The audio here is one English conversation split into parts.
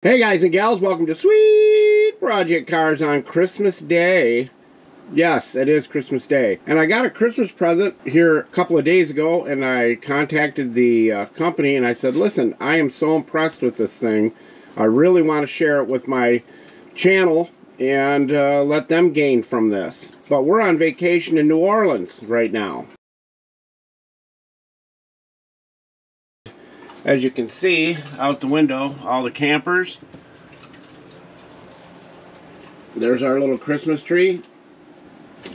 Hey guys and gals, welcome to Sweet Project Cars on Christmas Day. Yes, it is Christmas Day. And I got a Christmas present here a couple of days ago, and I contacted the company and I said, listen, I am so impressed with this thing. I really want to share it with my channel and let them gain from this. But we're on vacation in New Orleans right now. As you can see out the window, all the campers. There's our little Christmas tree.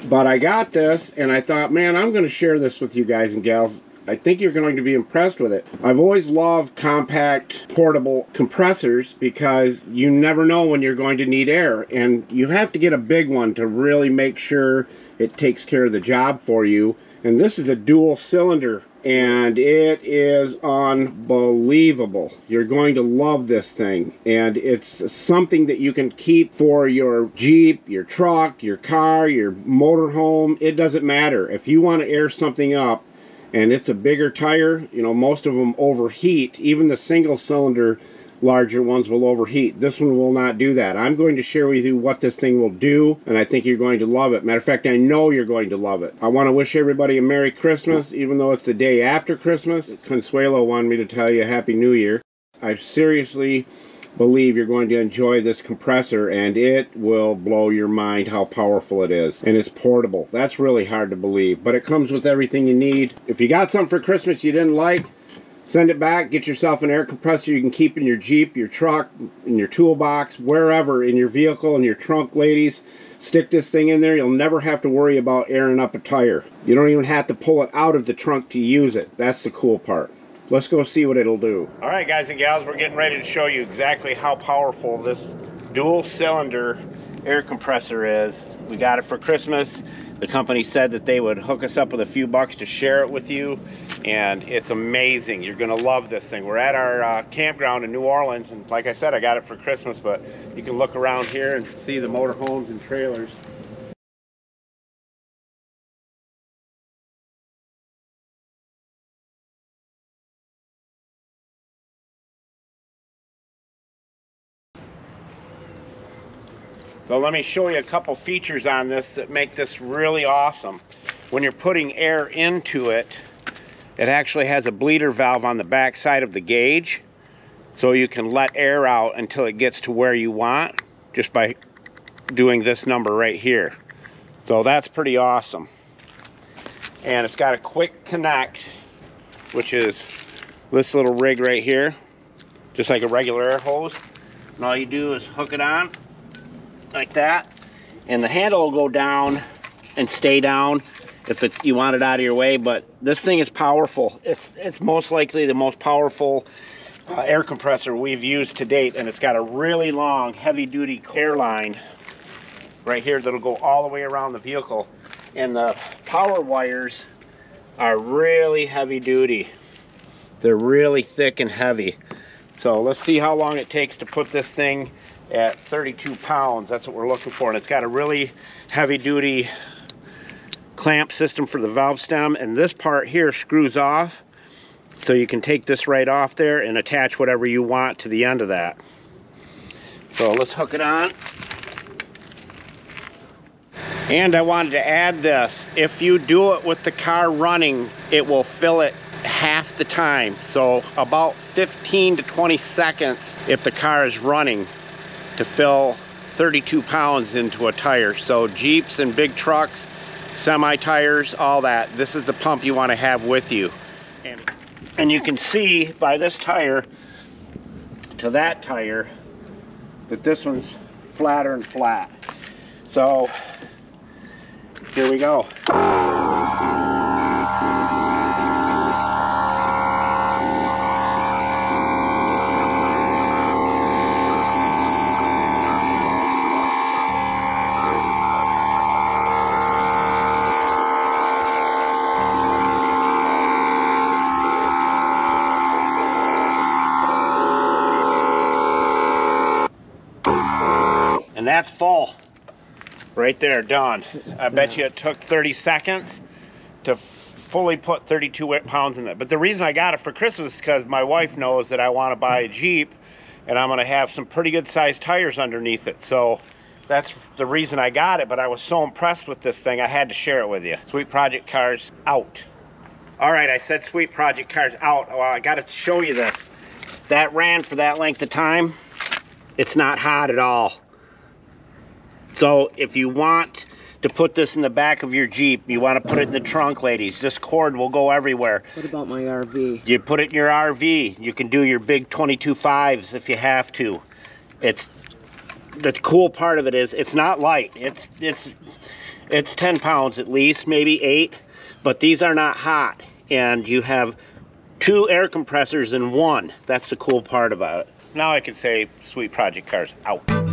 But I got this and I thought, man, I'm going to share this with you guys and gals. I think you're going to be impressed with it. I've always loved compact portable compressors because you never know when you're going to need air, and you have to get a big one to really make sure it takes care of the job for you. And this is a dual cylinder and it is unbelievable. You're going to love this thing, and it's something that you can keep for your Jeep, your truck, your car, your motorhome. It doesn't matter. If you want to air something up and it's a bigger tire, you know, most of them overheat. Even the single cylinder larger ones will overheat. This one will not do that. I'm going to share with you what this thing will do, and I think you're going to love it. Matter of fact, I know you're going to love it. I want to wish everybody a Merry Christmas, even though it's the day after Christmas. Consuelo wanted me to tell you Happy New Year. I seriously believe you're going to enjoy this compressor, and it will blow your mind how powerful it is. And it's portable. That's really hard to believe, but it comes with everything you need. If you got something for Christmas you didn't like, send it back. Get yourself an air compressor you can keep in your Jeep, your truck, in your toolbox, wherever, in your vehicle, in your trunk, ladies. Stick this thing in there. You'll never have to worry about airing up a tire. You don't even have to pull it out of the trunk to use it. That's the cool part. Let's go see what it'll do. All right, guys and gals, we're getting ready to show you exactly how powerful this dual cylinder air compressor is. We got it for Christmas. The company said that they would hook us up with a few bucks to share it with you, and it's amazing. You're gonna love this thing. We're at our campground in New Orleans, and like I said, I got it for Christmas, but you can look around here and see the motorhomes and trailers. So let me show you a couple features on this that make this really awesome. When you're putting air into it, it actually has a bleeder valve on the back side of the gauge, so you can let air out until it gets to where you want just by doing this number right here. So that's pretty awesome. And it's got a quick connect, which is this little rig right here, just like a regular air hose. And all you do is hook it on like that, and the handle will go down and stay down if you want it out of your way. But this thing is powerful. It's most likely the most powerful air compressor we've used to date, and it's got a really long heavy-duty air line right here that'll go all the way around the vehicle, and the power wires are really heavy-duty. They're really thick and heavy. So let's see how long it takes to put this thing at 32 pounds. That's what we're looking for. And it's got a really heavy-duty clamp system for the valve stem, and this part here screws off, so you can take this right off there and attach whatever you want to the end of that. So let's hook it on. And I wanted to add this: if you do it with the car running, it will fill it half the time, so about 15 to 20 seconds if the car is running to fill 32 pounds into a tire. So Jeeps and big trucks, semi tires, all that, this is the pump you want to have with you. And you can see by this tire to that tire that this one's flatter and flat. So here we go. And that's full right there, done. I bet you it took 30 seconds to fully put 32 pounds in it. But the reason I got it for Christmas is because my wife knows that I want to buy a Jeep, and I'm gonna have some pretty good sized tires underneath it. So that's the reason I got it, but I was so impressed with this thing, I had to share it with you. Sweet Project Cars out. All right, I said Sweet Project Cars out. Well, I gotta show you this. That ran for that length of time. It's not hot at all. So if you want to put this in the back of your Jeep, you want to put it in the trunk, ladies, this cord will go everywhere. What about my RV? You put it in your RV. You can do your big 22.5s if you have to. It's the cool part of it is it's not light. It's 10 pounds at least, maybe 8, but these are not hot, and you have 2 air compressors in one. That's the cool part about it. Now I can say Sweet Project Cars out.